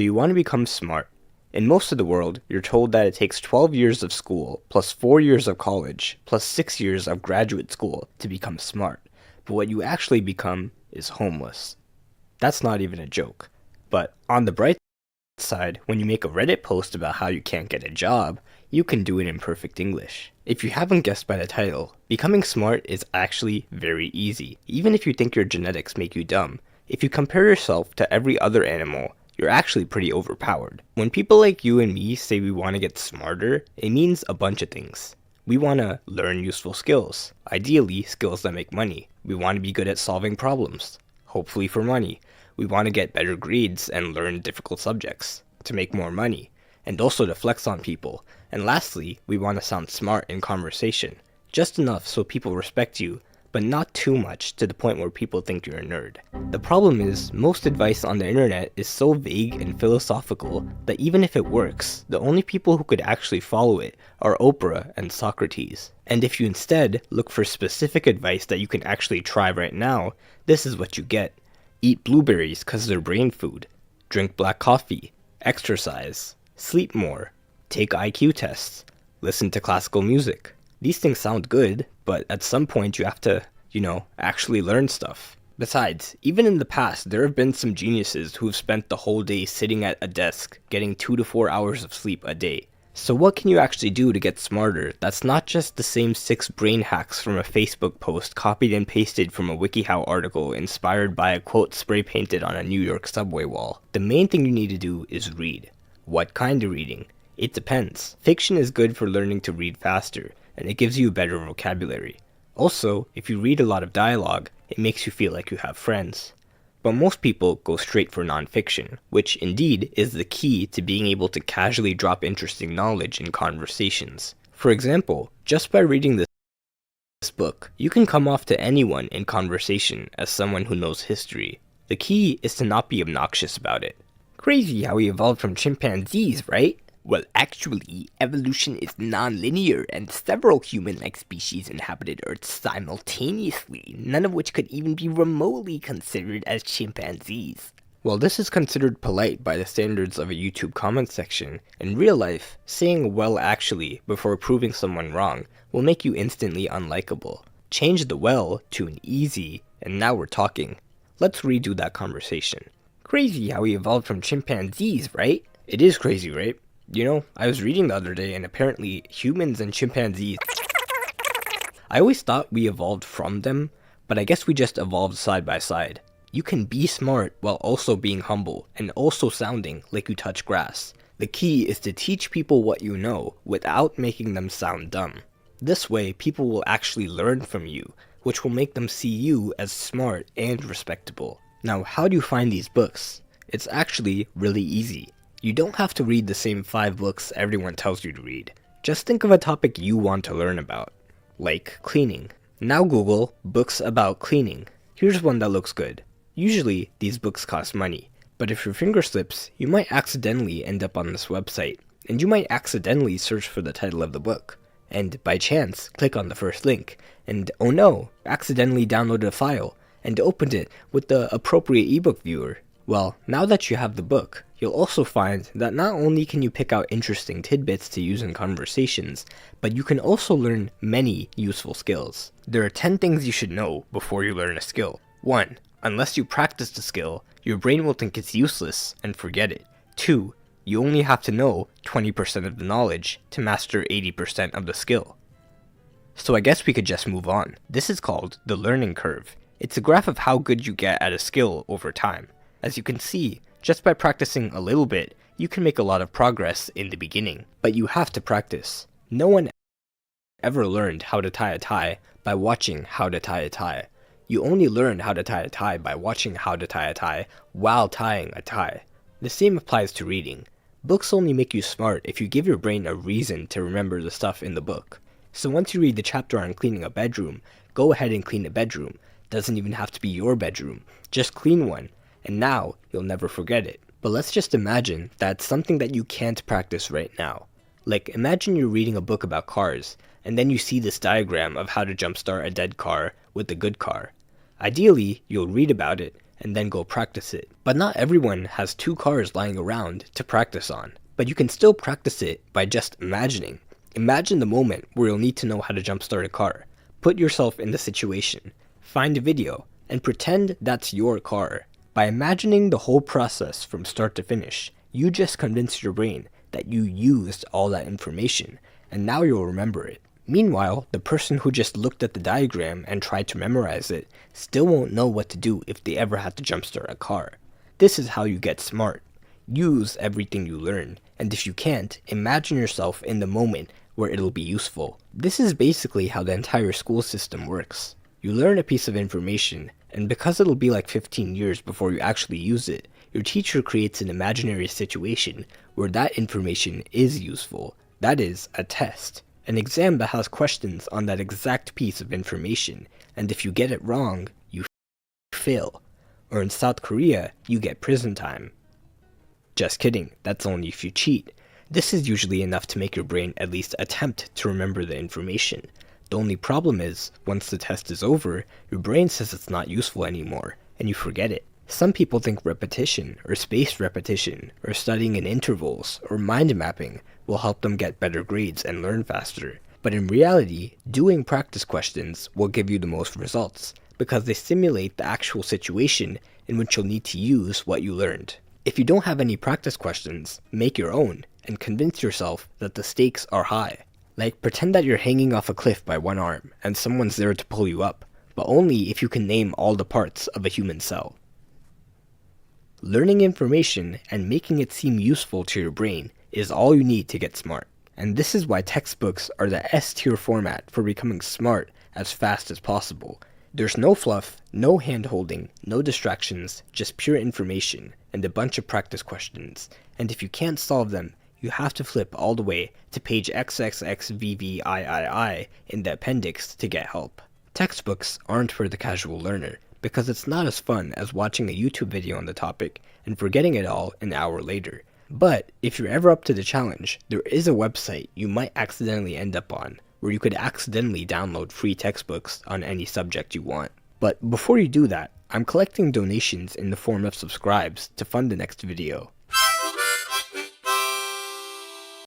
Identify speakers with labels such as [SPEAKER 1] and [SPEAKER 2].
[SPEAKER 1] You want to become smart. In most of the world, you're told that it takes 12 years of school, plus 4 years of college, plus 6 years of graduate school to become smart. But what you actually become is homeless. That's not even a joke. But on the bright side, when you make a Reddit post about how you can't get a job, you can do it in perfect English. If you haven't guessed by the title, becoming smart is actually very easy. Even if you think your genetics make you dumb, if you compare yourself to every other animal, you're actually pretty overpowered. When people like you and me say we want to get smarter, it means a bunch of things. We want to learn useful skills, ideally skills that make money. We want to be good at solving problems, hopefully for money. We want to get better grades and learn difficult subjects to make more money, and also to flex on people. And lastly, we want to sound smart in conversation, just enough so people respect you, but not too much to the point where people think you're a nerd. The problem is, most advice on the internet is so vague and philosophical that even if it works, the only people who could actually follow it are Oprah and Socrates. And if you instead look for specific advice that you can actually try right now, this is what you get. Eat blueberries cause they're brain food. Drink black coffee. Exercise. Sleep more. Take IQ tests. Listen to classical music. These things sound good, but at some point you have to, actually learn stuff. Besides, even in the past, there have been some geniuses who've spent the whole day sitting at a desk, getting 2 to 4 hours of sleep a day. So what can you actually do to get smarter that's not just the same 6 brain hacks from a Facebook post copied and pasted from a WikiHow article inspired by a quote spray painted on a New York subway wall? The main thing you need to do is read. What kind of reading? It depends. Fiction is good for learning to read faster, and it gives you a better vocabulary. Also, if you read a lot of dialogue, it makes you feel like you have friends. But most people go straight for nonfiction, which indeed is the key to being able to casually drop interesting knowledge in conversations. For example, just by reading this book, you can come off to anyone in conversation as someone who knows history. The key is to not be obnoxious about it. Crazy how we evolved from chimpanzees, right? Well, actually, evolution is non-linear, and several human-like species inhabited Earth simultaneously, none of which could even be remotely considered as chimpanzees. While this is considered polite by the standards of a YouTube comment section, in real life, saying "well actually" before proving someone wrong will make you instantly unlikable. Change the "well" to an "easy," and now we're talking. Let's redo that conversation. Crazy how we evolved from chimpanzees, right? It is crazy, right? I was reading the other day and apparently humans and chimpanzees... I always thought we evolved from them, but I guess we just evolved side by side. You can be smart while also being humble and also sounding like you touch grass. The key is to teach people what you know without making them sound dumb. This way, people will actually learn from you, which will make them see you as smart and respectable. Now, how do you find these books? It's actually really easy. You don't have to read the same 5 books everyone tells you to read. Just think of a topic you want to learn about, like cleaning. Now Google books about cleaning. Here's one that looks good. Usually, these books cost money, but if your finger slips, you might accidentally end up on this website, and you might accidentally search for the title of the book, and by chance, click on the first link, and oh no, accidentally downloaded a file, and opened it with the appropriate ebook viewer. Well, now that you have the book, you'll also find that not only can you pick out interesting tidbits to use in conversations, but you can also learn many useful skills. There are 10 things you should know before you learn a skill. 1. Unless you practice the skill, your brain will think it's useless and forget it. 2. You only have to know 20% of the knowledge to master 80% of the skill. So I guess we could just move on. This is called the learning curve. It's a graph of how good you get at a skill over time. As you can see, just by practicing a little bit, you can make a lot of progress in the beginning. But you have to practice. No one ever learned how to tie a tie by watching how to tie a tie. You only learn how to tie a tie by watching how to tie a tie while tying a tie. The same applies to reading. Books only make you smart if you give your brain a reason to remember the stuff in the book. So once you read the chapter on cleaning a bedroom, go ahead and clean a bedroom. Doesn't even have to be your bedroom. Just clean one. And now, you'll never forget it. But let's just imagine that's something that you can't practice right now. Like, imagine you're reading a book about cars, and then you see this diagram of how to jumpstart a dead car with a good car. Ideally, you'll read about it, and then go practice it. But not everyone has 2 cars lying around to practice on. But you can still practice it by just imagining. Imagine the moment where you'll need to know how to jumpstart a car. Put yourself in the situation. Find a video and pretend that's your car. By imagining the whole process from start to finish, you just convinced your brain that you used all that information, and now you'll remember it. Meanwhile, the person who just looked at the diagram and tried to memorize it still won't know what to do if they ever had to jumpstart a car. This is how you get smart. Use everything you learn, and if you can't, imagine yourself in the moment where it'll be useful. This is basically how the entire school system works. You learn a piece of information, and because it'll be like 15 years before you actually use it, your teacher creates an imaginary situation where that information is useful. That is, a test. An exam that has questions on that exact piece of information, and if you get it wrong, you fail. Or in South Korea, you get prison time. Just kidding, that's only if you cheat. This is usually enough to make your brain at least attempt to remember the information. The only problem is, once the test is over, your brain says it's not useful anymore, and you forget it. Some people think repetition, or spaced repetition, or studying in intervals, or mind mapping will help them get better grades and learn faster. But in reality, doing practice questions will give you the most results, because they simulate the actual situation in which you'll need to use what you learned. If you don't have any practice questions, make your own, and convince yourself that the stakes are high. Like, pretend that you're hanging off a cliff by one arm, and someone's there to pull you up, but only if you can name all the parts of a human cell. Learning information and making it seem useful to your brain is all you need to get smart. And this is why textbooks are the S-tier format for becoming smart as fast as possible. There's no fluff, no hand-holding, no distractions, just pure information and a bunch of practice questions. And if you can't solve them, you have to flip all the way to page XXXVVIII in the appendix to get help. Textbooks aren't for the casual learner, because it's not as fun as watching a YouTube video on the topic and forgetting it all an hour later. But if you're ever up to the challenge, there is a website you might accidentally end up on, where you could accidentally download free textbooks on any subject you want. But before you do that, I'm collecting donations in the form of subscribes to fund the next video.